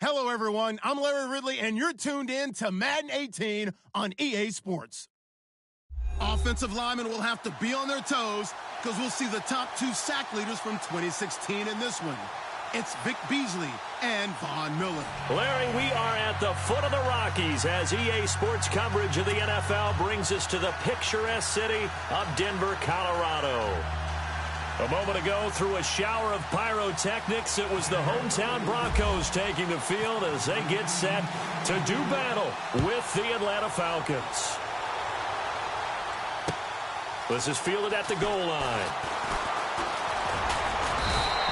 Hello, everyone. I'm Larry Ridley, and you're tuned in to Madden 18 on EA Sports. Offensive linemen will have to be on their toes because we'll see the top 2 sack leaders from 2016 in this one. It's Vic Beasley and Von Miller. Larry, we are at the foot of the Rockies as EA Sports coverage of the NFL brings us to the picturesque city of Denver, Colorado. A moment ago, through a shower of pyrotechnics, it was the hometown Broncos taking the field as they get set to do battle with the Atlanta Falcons. This is fielded at the goal line.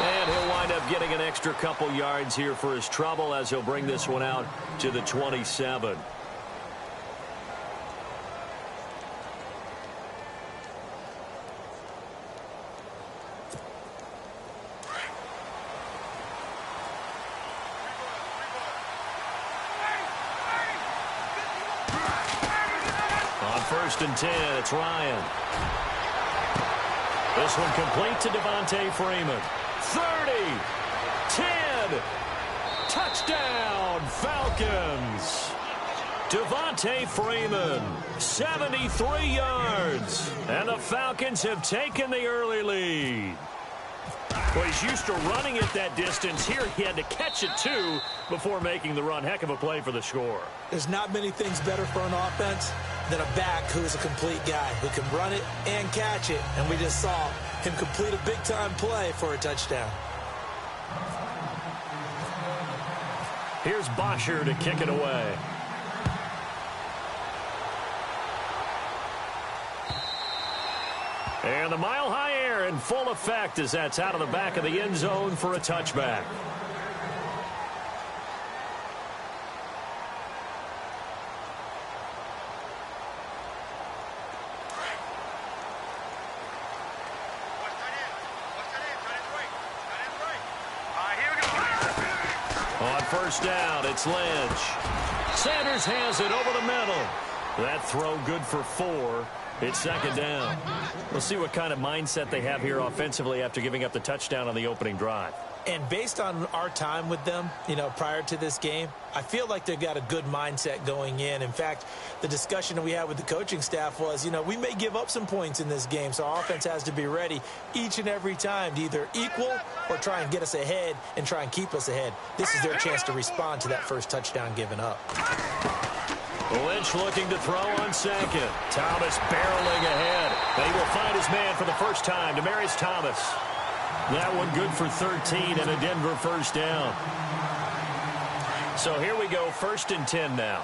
And he'll wind up getting an extra couple yards here for his trouble as he'll bring this one out to the 27. On 1st and 10, it's Ryan. This one complete to Devontae Freeman. 30, 10, touchdown, Falcons. Devontae Freeman, 73 yards, and the Falcons have taken the early lead. Well, he's used to running it that distance. Here he had to catch it, too, before making the run. Heck of a play for the score. There's not many things better for an offense than a back who is a complete guy who can run it and catch it. And we just saw him complete a big-time play for a touchdown. Here's Bosher to kick it away. And the mile-high air in full effect as that's out of the back of the end zone for a touchback. On 1st down, it's Lynch. Sanders has it over the middle. That throw good for 4. It's 2nd down. We'll see what kind of mindset they have here offensively after giving up the touchdown on the opening drive. And based on our time with them, prior to this game, I feel like they've got a good mindset going in. In fact, the discussion that we had with the coaching staff was, we may give up some points in this game, so our offense has to be ready each and every time to either equal or try and get us ahead and try and keep us ahead. This is their chance to respond to that first touchdown given up. Lynch looking to throw on 2nd. Thomas barreling ahead. They will find his man for the first time, Demaryius Thomas. That one good for 13 and a Denver 1st down. So here we go, 1st and 10 now.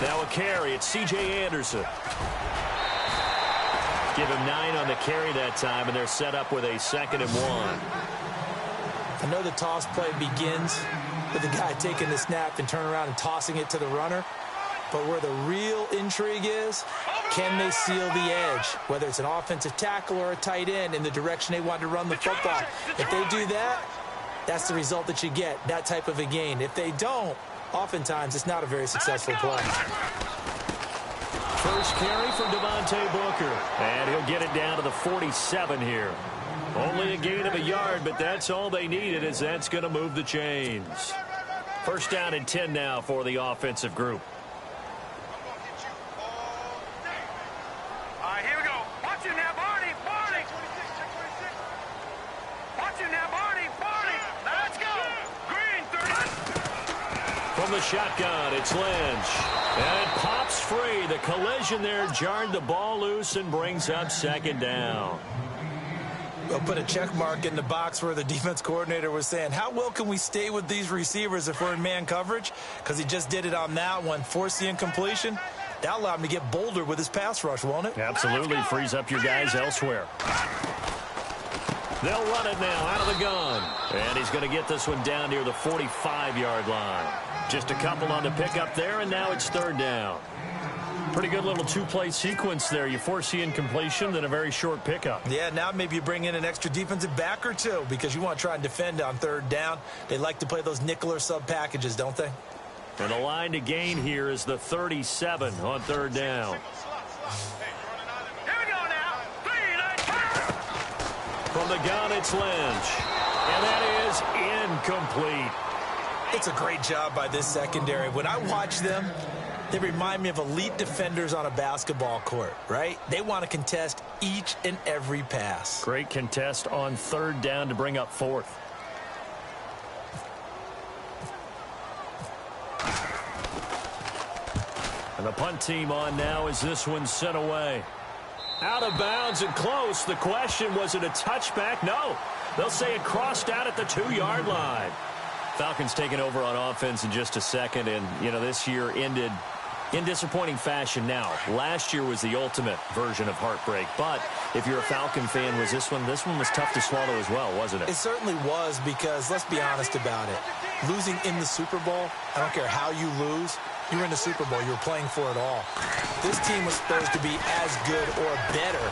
Now a carry, it's C.J. Anderson. Give him 9 on the carry that time, and they're set up with a 2nd and 1. I know the toss play begins with the guy taking the snap and turning around and tossing it to the runner. But where the real intrigue is, can they seal the edge? Whether it's an offensive tackle or a tight end in the direction they want to run the football. If they do that, that's the result that you get, that type of a gain. If they don't, oftentimes it's not a very successful play. First carry for Devontae Booker. And he'll get it down to the 47 here. Only a gain of a yard, but that's all they needed as that's going to move the chains. 1st down and 10 now for the offensive group. All right, here we go. Watch it now, Barney. Barney. Watch it now, Barney. Barney. Let's go. Green, 30. From the shotgun, it's Lynch. And it pops free. The collision there jarred the ball loose and brings up 2nd down. We'll put a check mark in the box where the defense coordinator was saying, how well can we stay with these receivers if we're in man coverage? Because he just did it on that one, forced the incompletion. That'll allow him to get bolder with his pass rush, won't it? Absolutely. Frees up your guys elsewhere. They'll run it now out of the gun. And he's going to get this one down near the 45-yard line. Just a couple on the pickup there, and now it's 3rd down. Pretty good little 2-play sequence there. You force the incompletion, then a very short pickup. Yeah, now maybe you bring in an extra defensive back or 2 because you want to try and defend on 3rd down. They like to play those nickel or sub packages, don't they? And the line to gain here is the 37 on 3rd down. Here we go. From the gun, it's Lynch. And that is incomplete. It's a great job by this secondary. When I watch them, they remind me of elite defenders on a basketball court, right? They want to contest each and every pass. Great contest on third down to bring up fourth. And the punt team on now as this one's sent away. Out of bounds and close. The question, was it a touchback? No. They'll say it crossed out at the 2-yard line. Falcons taking over on offense in just a second. And, you know, this year ended in disappointing fashion now. Last year was the ultimate version of heartbreak. But if you're a Falcon fan, was this one was tough to swallow as well, wasn't it? It certainly was, because let's be honest about it. Losing in the Super Bowl, I don't care how you lose, you were in the Super Bowl. You were playing for it all. This team was supposed to be as good or better.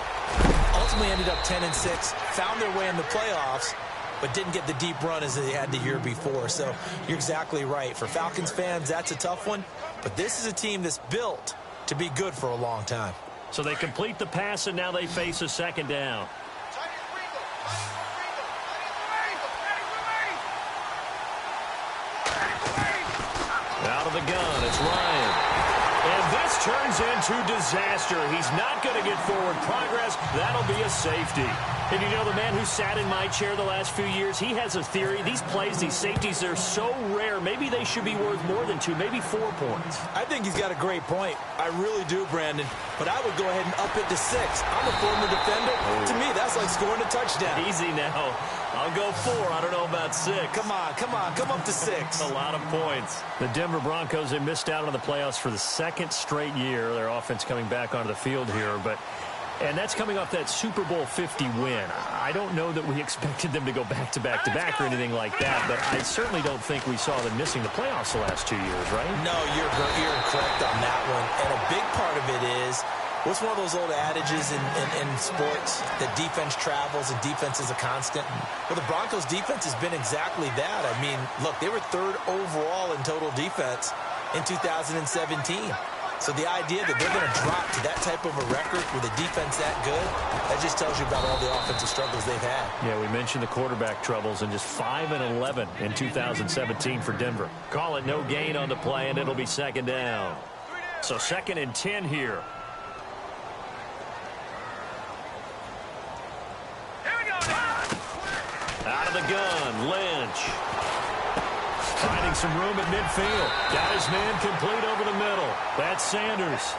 Ultimately ended up 10-6, found their way in the playoffs, but didn't get the deep run as they had the year before. So you're exactly right. For Falcons fans, that's a tough one. But this is a team that's built to be good for a long time. So they complete the pass, and now they face a second down. Out of the gun, it's Ryan. And this turns into disaster. He's not going to get forward progress. That'll be a safety. And you know, the man who sat in my chair the last few years, he has a theory. These plays, these safeties, they're so rare. Maybe they should be worth more than 2, maybe 4 points. I think he's got a great point. I really do, Brandon. But I would go ahead and up it to 6. I'm a former defender. Oh. To me, that's like scoring a touchdown. Easy now. I'll go 4. I don't know about 6. Come on. Come up to 6. A lot of points. The Denver Broncos, they missed out on the playoffs for the second straight year. Their offense coming back onto the field here, and that's coming off that Super Bowl 50 win. I don't know that we expected them to go back-to-back-to-back or anything like that, but I certainly don't think we saw them missing the playoffs the last 2 years, right? No, you're correct on that one. And a big part of it is, what's one of those old adages in sports, that defense travels and defense is a constant? Well, the Broncos' defense has been exactly that. I mean, look, they were 3rd overall in total defense in 2017. So the idea that they're going to drop to that type of a record with a defense that good, that just tells you about all the offensive struggles they've had. Yeah, we mentioned the quarterback troubles, and just 5-11 in 2017 for Denver. Call it no gain on the play, and it'll be second down. So 2nd and 10 here. Out of the gun, Lynch. Finding some room at midfield. Got his man complete over the middle. That's Sanders.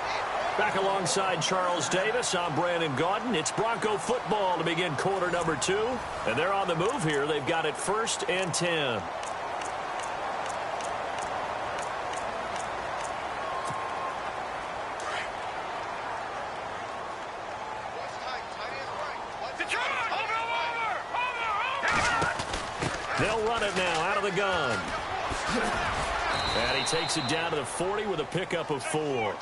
Back alongside Charles Davis, I'm Brandon Gaudin. It's Bronco football to begin quarter number 2. And they're on the move here. They've got it 1st and 10. They'll run it now out of the gun. And he takes it down to the 40 with a pickup of 4. Well,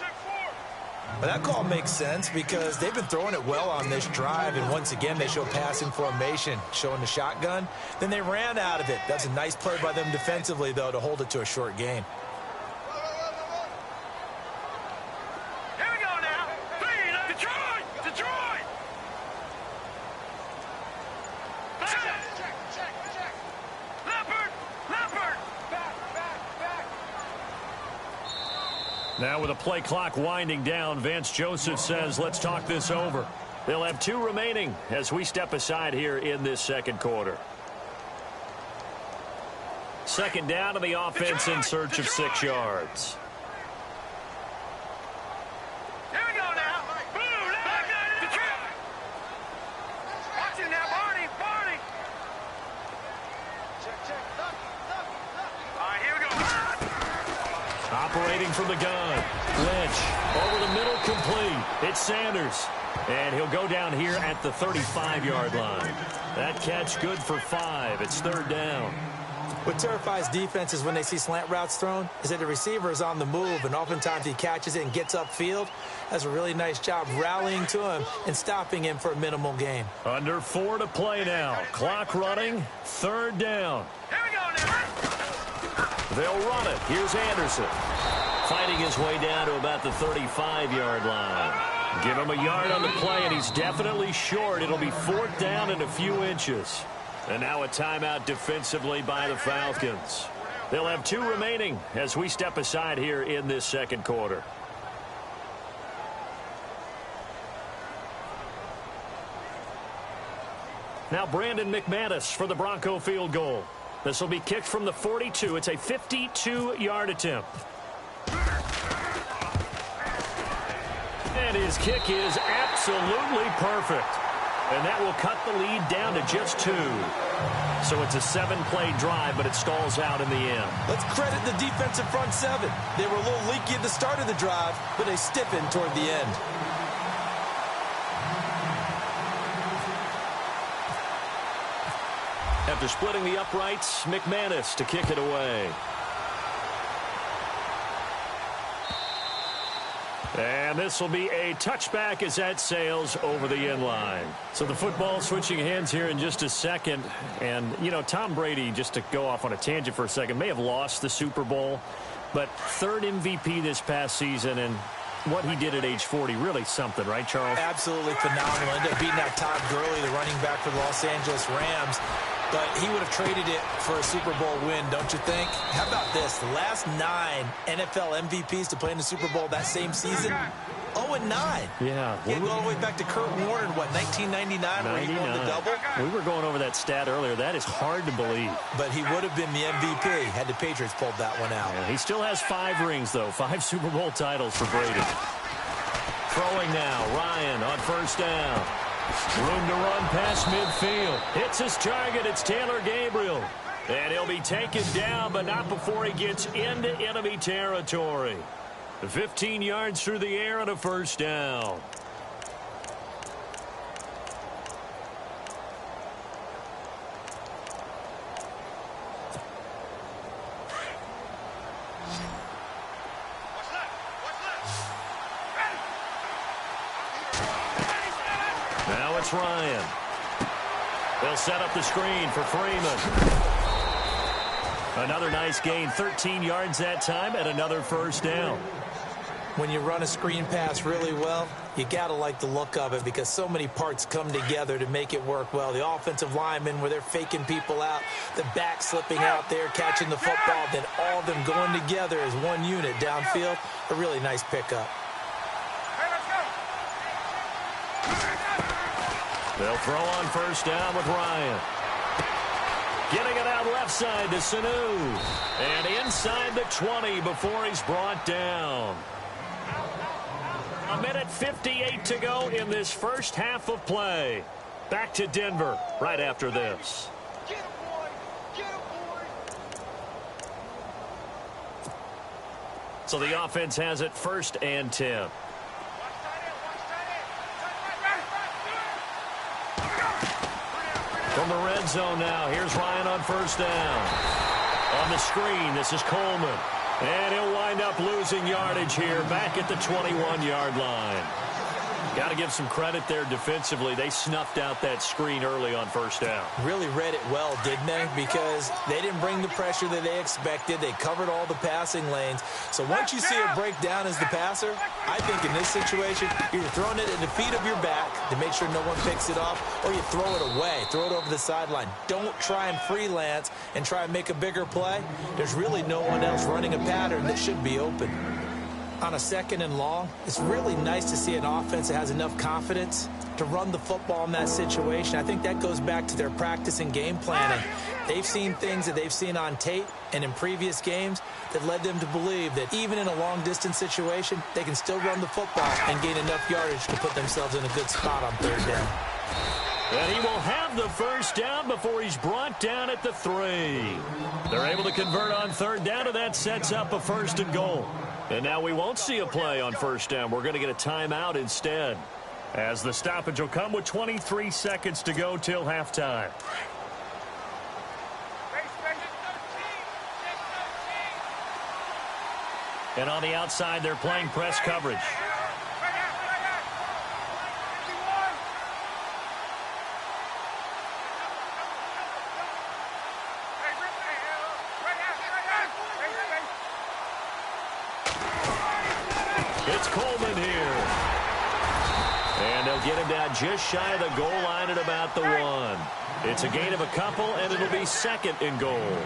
that call makes sense because they've been throwing it well on this drive, and once again they show passing formation, showing the shotgun. Then they ran out of it. That's a nice play by them defensively, though, to hold it to a short gain. Here we go now. Detroit! Check. Leopard! Back. Now with the play clock winding down, Vance Joseph says, let's talk this over. They'll have 2 remaining as we step aside here in this second quarter. Second down to the offense in search of 6 yards. Here we go now. Boom! Detroit! Watch it now, Barney! Check. All right, here we go. Operating from the gun. Lynch over the middle, complete. It's Sanders. And he'll go down here at the 35-yard line. That catch good for 5. It's 3rd down. What terrifies defenses when they see slant routes thrown is that the receiver is on the move, and oftentimes he catches it and gets upfield. Does a really nice job rallying to him and stopping him for a minimal gain. Under 4 to play now. Clock running. 3rd down. Here we go now. They'll run it. Here's Anderson. Fighting his way down to about the 35-yard line. Give him a yard on the play, and he's definitely short. It'll be 4th down and a few inches. And now a timeout defensively by the Falcons. They'll have 2 remaining as we step aside here in this second quarter. Now Brandon McManus for the Bronco field goal. This will be kicked from the 42. It's a 52-yard attempt. And his kick is absolutely perfect. And that will cut the lead down to just 2. So it's a 7-play drive, but it stalls out in the end. Let's credit the defensive front 7. They were a little leaky at the start of the drive, but they stiffened toward the end. After splitting the uprights, McManus to kick it away. And this will be a touchback as that sails over the end line. So the football switching hands here in just a second. And, you know, Tom Brady, just to go off on a tangent for a second, may have lost the Super Bowl. But 3rd MVP this past season, and what he did at age 40, really something, right, Charles? Absolutely phenomenal. Ended up beating out Todd Gurley, the running back for the Los Angeles Rams. But he would have traded it for a Super Bowl win, don't you think? How about this? The last 9 NFL MVPs to play in the Super Bowl that same season, 0-9. Yeah. Can't go all the way back to Kurt Warner in, what, 1999 where he won the double? We were going over that stat earlier. That is hard to believe. But he would have been the MVP had the Patriots pulled that one out. Yeah, he still has 5 rings, though. 5 Super Bowl titles for Brady. Throwing now, Ryan on 1st down. Room to run past midfield. Hits his target. It's Taylor Gabriel. And he'll be taken down, but not before he gets into enemy territory. 15 yards through the air and a 1st down. Now it's Ryan. They'll set up the screen for Freeman. Another nice gain, 13 yards that time, and another 1st down. When you run a screen pass really well, you got to like the look of it because so many parts come together to make it work well. The offensive linemen, where they're faking people out, the back slipping out there, catching the football, then all of them going together as one unit downfield. A really nice pickup. They'll throw on 1st down with Ryan. Getting it out left side to Sanu. And inside the 20 before he's brought down. 1:58 to go in this first half of play. Back to Denver right after this. So the offense has it 1st and 10. From the red zone now, here's Ryan on 1st down. On the screen, this is Coleman. And he'll wind up losing yardage here back at the 21-yard line. Got to give some credit there defensively. They snuffed out that screen early on 1st down. Really read it well, didn't they? Because they didn't bring the pressure that they expected. They covered all the passing lanes. So once you see it break down as the passer, I think in this situation, you're throwing it at the feet of your back to make sure no one picks it off, or you throw it away, throw it over the sideline. Don't try and freelance and try and make a bigger play. There's really no one else running a pattern that should be open. On a 2nd and long, it's really nice to see an offense that has enough confidence to run the football in that situation. I think that goes back to their practice and game planning. They've seen things that they've seen on tape and in previous games that led them to believe that even in a long-distance situation, they can still run the football and gain enough yardage to put themselves in a good spot on 3rd down. And he will have the 1st down before he's brought down at the 3. They're able to convert on 3rd down, and that sets up a 1st and goal. And now we won't see a play on 1st down. We're going to get a timeout instead, as the stoppage will come with 23 seconds to go till halftime. And on the outside, they're playing press coverage. It's Coleman here. And they'll get him down just shy of the goal line at about the 1. It's a gain of a couple, and it'll be second and goal.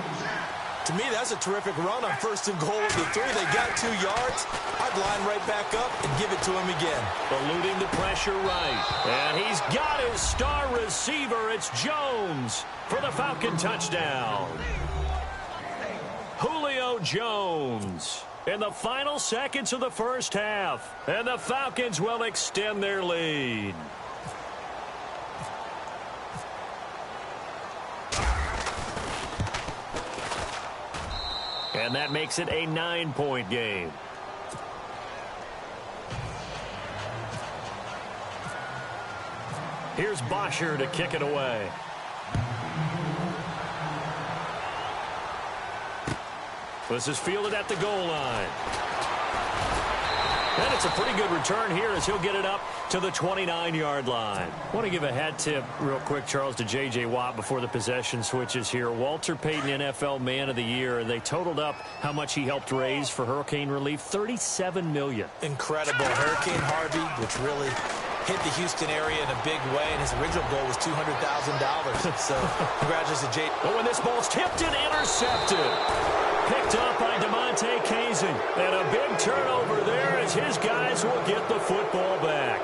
To me, that's a terrific run on first and goal of the 3. They got 2 yards. I'd line right back up and give it to him again. Eluding the pressure right. And he's got his star receiver. It's Jones for the Falcon touchdown. Julio Jones in the final seconds of the first half. And the Falcons will extend their lead. And that makes it a 9-point game. Here's Bosher to kick it away. This is fielded at the goal line. And it's a pretty good return here as he'll get it up to the 29-yard line. I want to give a hat tip real quick, Charles, to J.J. Watt before the possession switches here. Walter Payton, NFL Man of the Year. They totaled up how much he helped raise for hurricane relief, $37 million. Incredible. Hurricane Harvey, which really hit the Houston area in a big way, and his original goal was $200,000. So congratulations to J. Oh, and this ball's tipped and intercepted. Picked up by DeMonte Kazing. And a big turnover there as his guys will get the football back.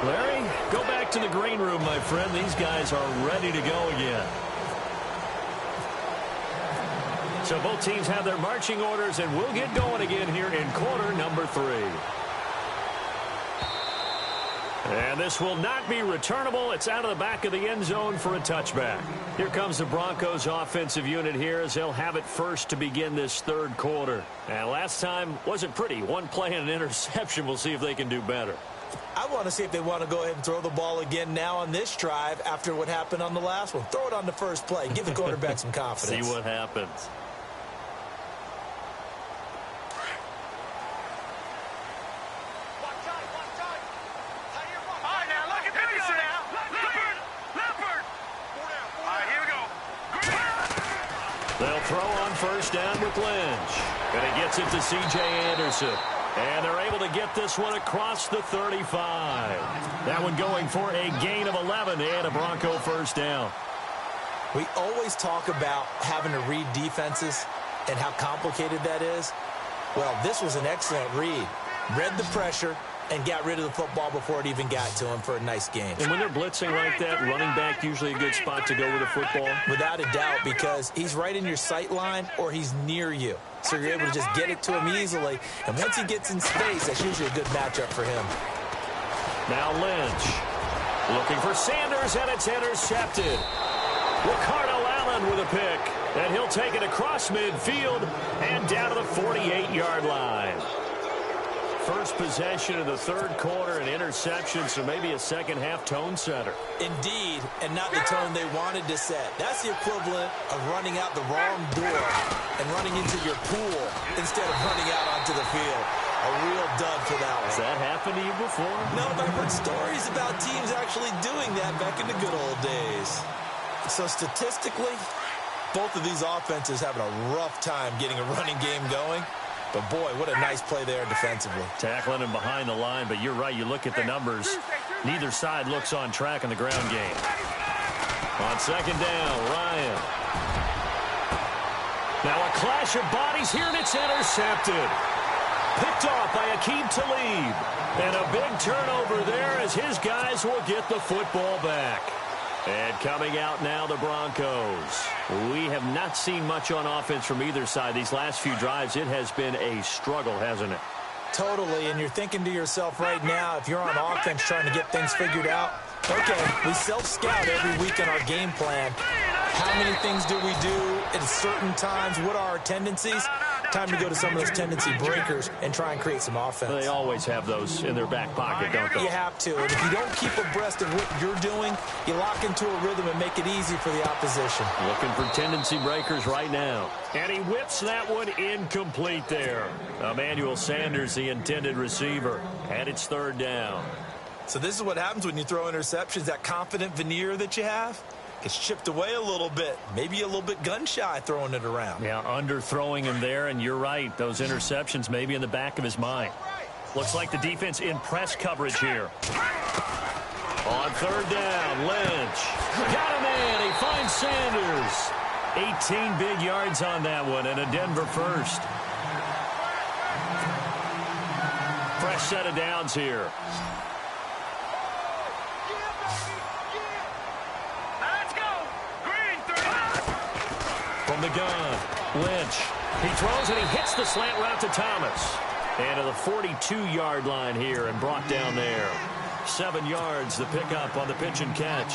Larry, go back to the green room, my friend. These guys are ready to go again. So both teams have their marching orders, and we'll get going again here in quarter number 3. And this will not be returnable. It's out of the back of the end zone for a touchback. Here comes the Broncos offensive unit here as they'll have it first to begin this third quarter. And last time wasn't pretty. One play and an interception. We'll see if they can do better. I want to see if they want to go ahead and throw the ball again now on this drive after what happened on the last one. Throw it on the first play. Give the quarterback some confidence. See what happens. They'll throw on first down with Lynch. And he gets it to C.J. Anderson. And they're able to get this one across the 35. That one going for a gain of 11 and a Bronco first down. We always talk about having to read defenses and how complicated that is. Well, this was an excellent read. Read the pressure and got rid of the football before it even got to him for a nice gain. And when they're blitzing like that, running back usually a good spot to go with the football? Without a doubt, because he's right in your sight line or he's near you. So you're able to just get it to him easily. And once he gets in space, that's usually a good matchup for him. Now Lynch looking for Sanders, and it's intercepted. Ricardo Allen with a pick. And he'll take it across midfield and down to the 48-yard line. First possession of the third quarter, an interception, so maybe a second-half tone setter. Indeed, and not the tone they wanted to set. That's the equivalent of running out the wrong door and running into your pool instead of running out onto the field. A real dud for that one. Has that happened to you before? No, but I've heard stories about teams actually doing that back in the good old days. So statistically, both of these offenses having a rough time getting a running game going. But, boy, what a nice play there defensively. Tackling him behind the line, but you're right. You look at the numbers. Neither side looks on track in the ground game. On second down, Ryan. Now a clash of bodies here, and it's intercepted. Picked off by Aqib Talib. And a big turnover there as his guys will get the football back. And coming out now, the Broncos. We have not seen much on offense from either side. These last few drives, it has been a struggle, hasn't it? Totally, and you're thinking to yourself right now, if you're on offense trying to get things figured out, okay, we self-scout every week in our game plan. How many things do we do at certain times? What are our tendencies? Time to go to some of those tendency breakers and try and create some offense. They always have those in their back pocket, don't they? You have to. And if you don't keep abreast of what you're doing, you lock into a rhythm and make it easy for the opposition. Looking for tendency breakers right now. And he whips that one incomplete there. Emmanuel Sanders, the intended receiver. And it's third down. So this is what happens when you throw interceptions. That confident veneer that you have gets chipped away a little bit. Maybe a little bit gun-shy throwing it around. Yeah, underthrowing him there, and you're right. Those interceptions may be in the back of his mind. Looks like the defense in press coverage here. On third down, Lynch. Got a man. He finds Sanders. 18 big yards on that one and a Denver first. Fresh set of downs here. Let's go. Green 30. From the gun, Lynch. He throws and he hits the slant route to Thomas. And to the 42-yard line here and brought down there. 7 yards, the pickup on the pitch and catch.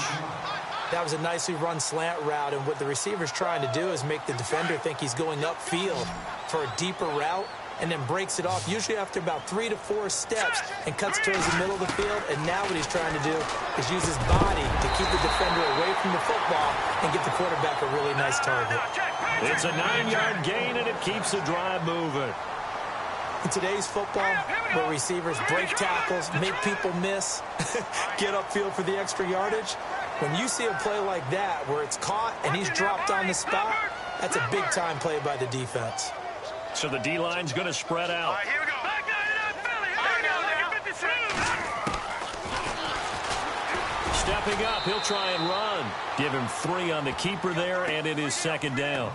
That was a nicely run slant route, and what the receiver's trying to do is make the defender think he's going upfield for a deeper route, and then breaks it off, usually after about 3 to 4 steps, and cuts towards the middle of the field. And now what he's trying to do is use his body to keep the defender away from the football and get the quarterback a really nice target. It's a 9-yard gain, and it keeps the drive moving. In today's football, where receivers break tackles, make people miss, get upfield for the extra yardage, when you see a play like that where it's caught and he's dropped on the spot, that's a big-time play by the defense. So the D-line's going to spread out. All right, here we go. Back Philly. Stepping up, he'll try and run. Give him 3 on the keeper there, and it is second down.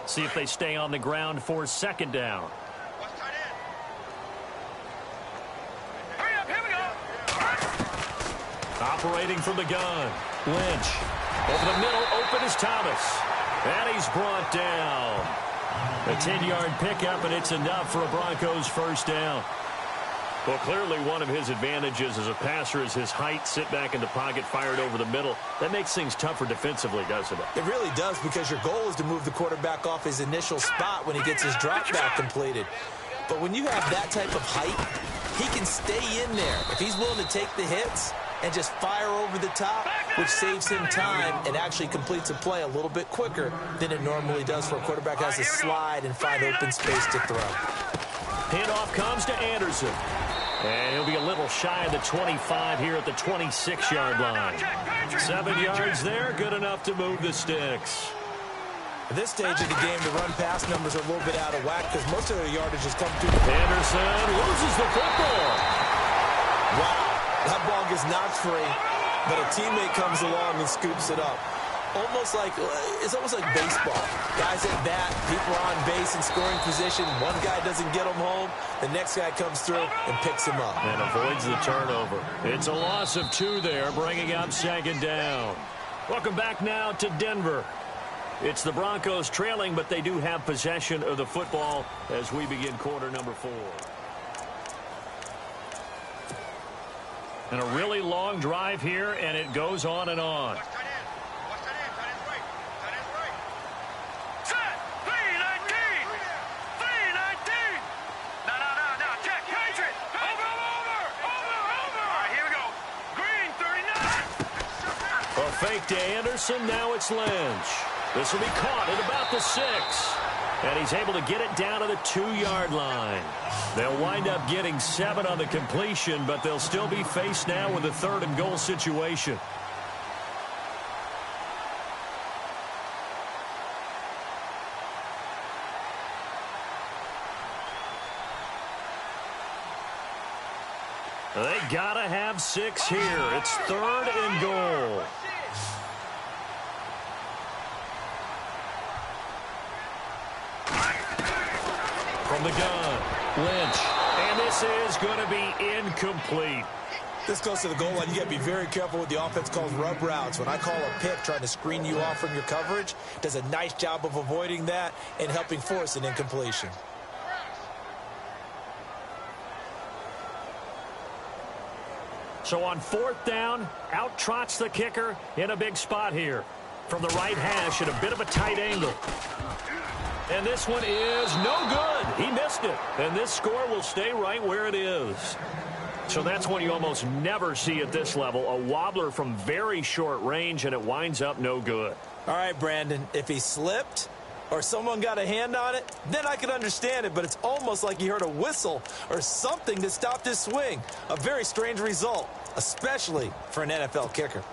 See if they stay on the ground for second down. Hurry up, here we go. Operating from the gun. Lynch. Over the middle, open is Thomas. And he's brought down. A 10-yard pickup, and it's enough for a Broncos first down. Well, clearly one of his advantages as a passer is his height. Sit back in the pocket, fired over the middle. That makes things tougher defensively, doesn't it? It really does, because your goal is to move the quarterback off his initial spot when he gets his drop back completed. But when you have that type of height, he can stay in there. If he's willing to take the hits and just fire over the top, which saves him time and actually completes a play a little bit quicker than it normally does for a quarterback has to slide and find open space to throw. Handoff comes to Anderson. And he'll be a little shy of the 25 here at the 26-yard line. 7 yards there, good enough to move the sticks. At this stage of the game, the run-pass numbers are a little bit out of whack because most of their yardage has come through. Anderson loses the football. Wow, that ball gets knocked free, but a teammate comes along and scoops it up. It's almost like baseball. Guys at bat, people are on base in scoring position. One guy doesn't get them home. The next guy comes through and picks him up. And avoids the turnover. It's a loss of 2 there, bringing up second down. Welcome back now to Denver. It's the Broncos trailing, but they do have possession of the football as we begin quarter number 4. And a really long drive here, and it goes on and on. Fake to Anderson, now it's Lynch. This will be caught at about the 6. And he's able to get it down to the 2-yard line. They'll wind up getting 7 on the completion, but they'll still be faced now with a 3rd and goal situation. They gotta have 6 here. It's 3rd and goal. From the gun, Lynch. And this is going to be incomplete. This goes to the goal line. You got to be very careful with the offense called rub routes. When I call a pick trying to screen you off from your coverage, does a nice job of avoiding that and helping force an incompletion. So on 4th down, out trots the kicker in a big spot here. From the right hash at a bit of a tight angle. And this one is no good. He missed it. And this score will stay right where it is. So that's one you almost never see at this level. A wobbler from very short range, and it winds up no good. All right, Brandon, if he slipped or someone got a hand on it, then I could understand it. But it's almost like he heard a whistle or something that stopped his swing. A very strange result, especially for an NFL kicker.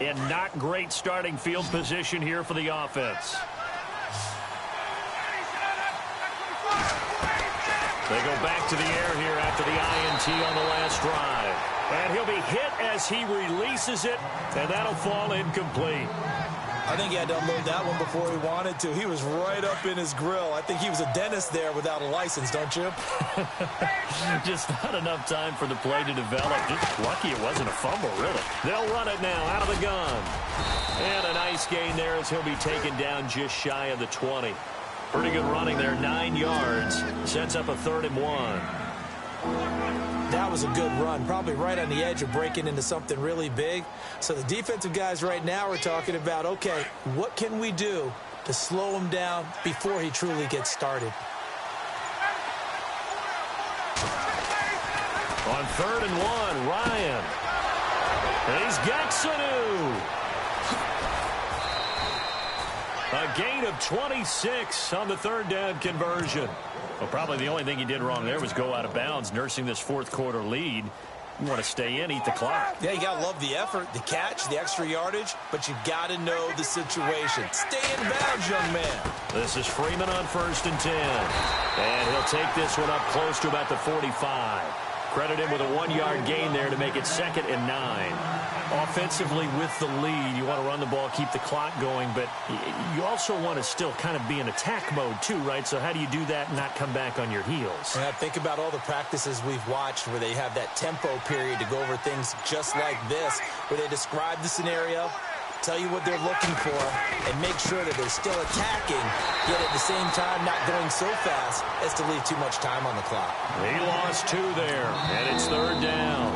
and not great starting field position here for the offense. They go back to the air here after the INT on the last drive. And he'll be hit as he releases it, and that'll fall incomplete. I think he had to unload that one before he wanted to. He was right up in his grill. I think he was a dentist there without a license, don't you? Just not enough time for the play to develop. Just lucky it wasn't a fumble, really. They'll run it now out of the gun. And a nice gain there as he'll be taken down just shy of the 20. Pretty good running there, 9 yards. Sets up a 3rd and 1. That was a good run, probably right on the edge of breaking into something really big. So the defensive guys right now are talking about, okay, what can we do to slow him down before he truly gets started? On 3rd and 1, Ryan. He's got Sanu. A gain of 26 on the 3rd down conversion. Well, probably the only thing he did wrong there was go out of bounds, nursing this 4th quarter lead. You want to stay in, eat the clock. Yeah, you got to love the effort, the catch, the extra yardage, but you got to know the situation. Stay in bounds, young man. This is Freeman on 1st and 10. And he'll take this one up close to about the 45. Credit him with a 1-yard gain there to make it 2nd and 9. Offensively with the lead, you want to run the ball, keep the clock going, but you also want to still kind of be in attack mode too, right? So how do you do that and not come back on your heels? Yeah, think about all the practices we've watched where they have that tempo period to go over things just like this, where they describe the scenario, tell you what they're looking for, and make sure that they're still attacking, yet at the same time not going so fast as to leave too much time on the clock. He lost 2 there, and it's 3rd down.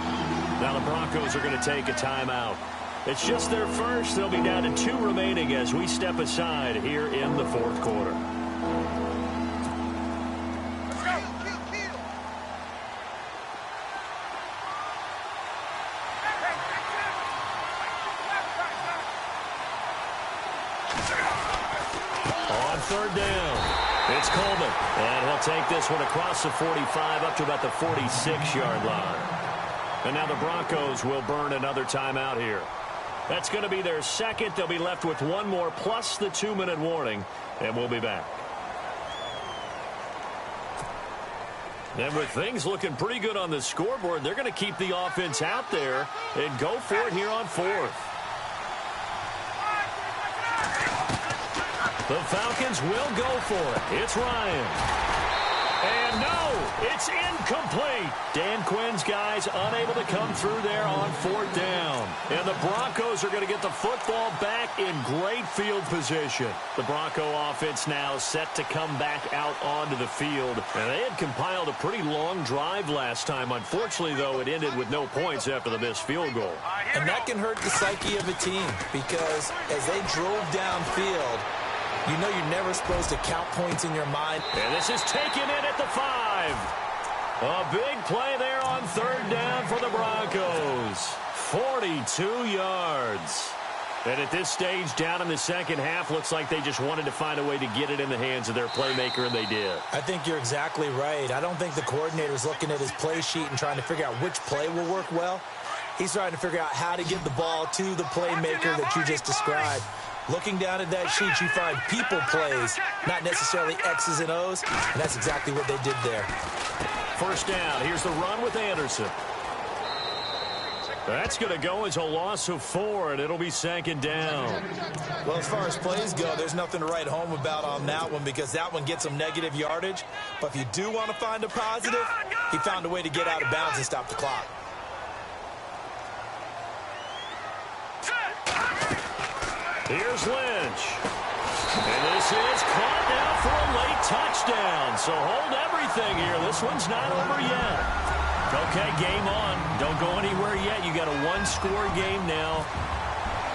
Now the Broncos are going to take a timeout. It's just their first. They'll be down to 2 remaining as we step aside here in the 4th quarter. On 3rd down, it's Coleman. And he'll take this one across the 45 up to about the 46-yard line. And now the Broncos will burn another timeout here. That's going to be their 2nd. They'll be left with 1 more plus the 2-minute warning, and we'll be back. And with things looking pretty good on the scoreboard, they're going to keep the offense out there and go for it here on 4th. The Falcons will go for it. It's Ryan. And no, it's incomplete. Dan Quinn's guys unable to come through there on 4th down. And the Broncos are going to get the football back in great field position. The Bronco offense now set to come back out onto the field. And they had compiled a pretty long drive last time. Unfortunately, though, it ended with no points after the missed field goal. And that can hurt the psyche of a team because as they drove downfield, you know you're never supposed to count points in your mind. And this is taken in at the 5. A big play there on 3rd down for the Broncos. 42 yards. And at this stage, down in the second half, looks like they just wanted to find a way to get it in the hands of their playmaker, and they did. I think you're exactly right. I don't think the coordinator's looking at his play sheet and trying to figure out which play will work well. He's trying to figure out how to get the ball to the playmaker that you just described. Looking down at that sheet, you find people plays, not necessarily X's and O's, and that's exactly what they did there. 1st down. Here's the run with Anderson. That's going to go as a loss of 4, and it'll be 2nd down. Well, as far as plays go, there's nothing to write home about on that one because that one gets some negative yardage. But if you do want to find a positive, he found a way to get out of bounds and stop the clock. Here's Lynch. And this is caught now for a late touchdown. So hold everything here. This one's not over yet. Okay, game on. Don't go anywhere yet. You got a 1-score game now.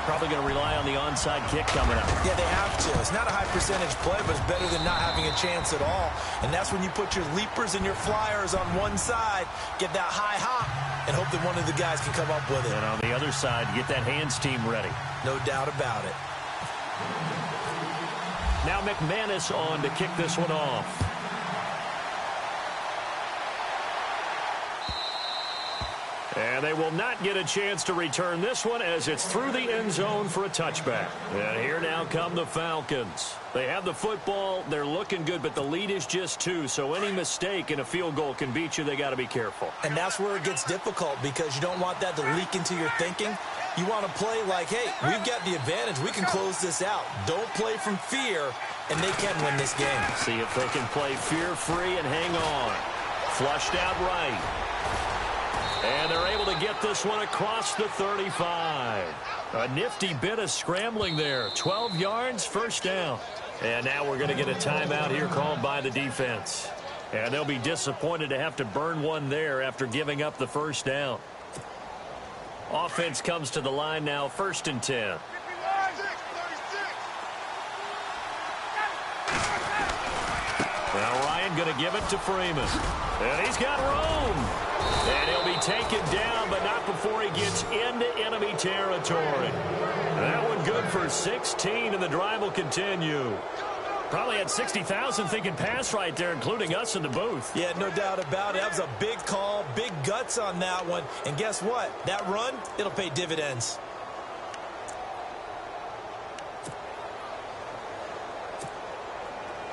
Probably going to rely on the onside kick coming up. Yeah, they have to. It's not a high percentage play, but it's better than not having a chance at all. And that's when you put your leapers and your flyers on one side, get that high hop, and hope that one of the guys can come up with it. And on the other side, get that hands team ready. No doubt about it. Now McManus on to kick this one off. And And they will not get a chance to return this one as it's through the end zone for a touchback. And here now come the Falcons. They have the football. They're looking good, but the lead is just 2. So any mistake in a field goal can beat you. They got to be careful. And that's where it gets difficult because you don't want that to leak into your thinking. You want to play like, hey, we've got the advantage. We can close this out. Don't play from fear, and they can win this game. See if they can play fear-free and hang on. Flushed out right. And they're able to get this one across the 35. A nifty bit of scrambling there. 12 yards, first down. And now we're going to get a timeout here called by the defense. And they'll be disappointed to have to burn one there after giving up the first down. Offense comes to the line now, 1st and 10. Now Ryan going to give it to Freeman. And he's got room. And he'll be taken down, but not before he gets into enemy territory. That one good for 16, and the drive will continue. Probably had 60,000 thinking pass right there, including us in the booth. Yeah, no doubt about it. That was a big call, big guts on that one. And guess what? That run, it'll pay dividends.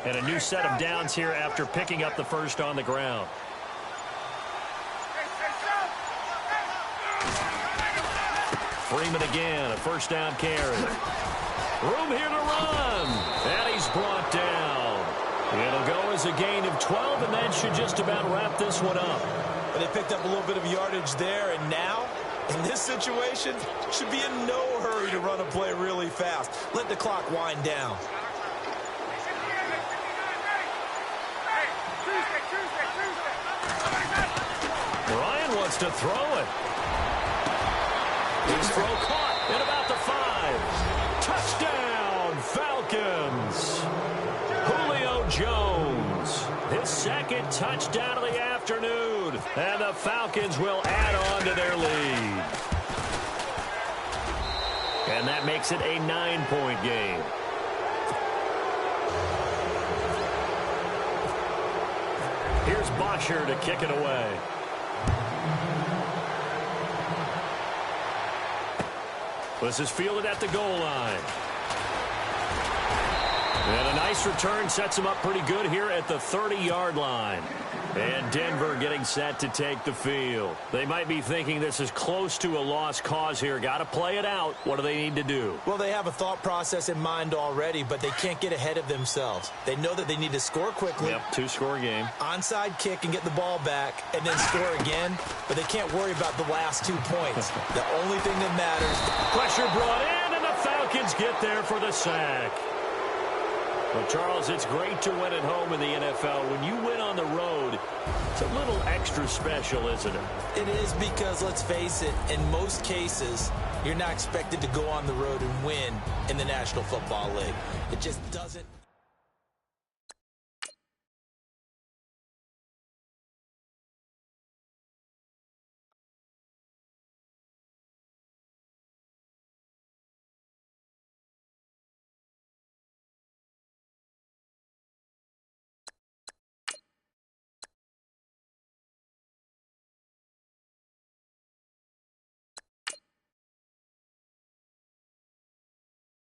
And a new set of downs here after picking up the first on the ground. Freeman again, a first down carry. Room here to run. And he's brought down. It'll go as a gain of 12, and that should just about wrap this one up. But they picked up a little bit of yardage there, and now, in this situation, should be in no hurry to run a play really fast. Let the clock wind down. Ryan wants to throw it. His throw caught at about the 5. Touchdown, Falcons. Julio Jones, his 2nd touchdown of the afternoon. And the Falcons will add on to their lead. And that makes it a 9-point game. Here's Bosher to kick it away. This is fielded at the goal line. And a nice return sets him up pretty good here at the 30-yard line. And Denver getting set to take the field. They might be thinking this is close to a lost cause here. Got to play it out. What do they need to do? Well, they have a thought process in mind already, but they can't get ahead of themselves. They know that they need to score quickly. Yep, 2-score game. Onside kick and get the ball back and then score again, but they can't worry about the last 2 points. The only thing that matters. Pressure brought in, and the Falcons get there for the sack. Well, Charles, it's great to win at home in the NFL. When you win on the road, it's a little extra special, isn't it? It is because, let's face it, in most cases, you're not expected to go on the road and win in the National Football League. It just doesn't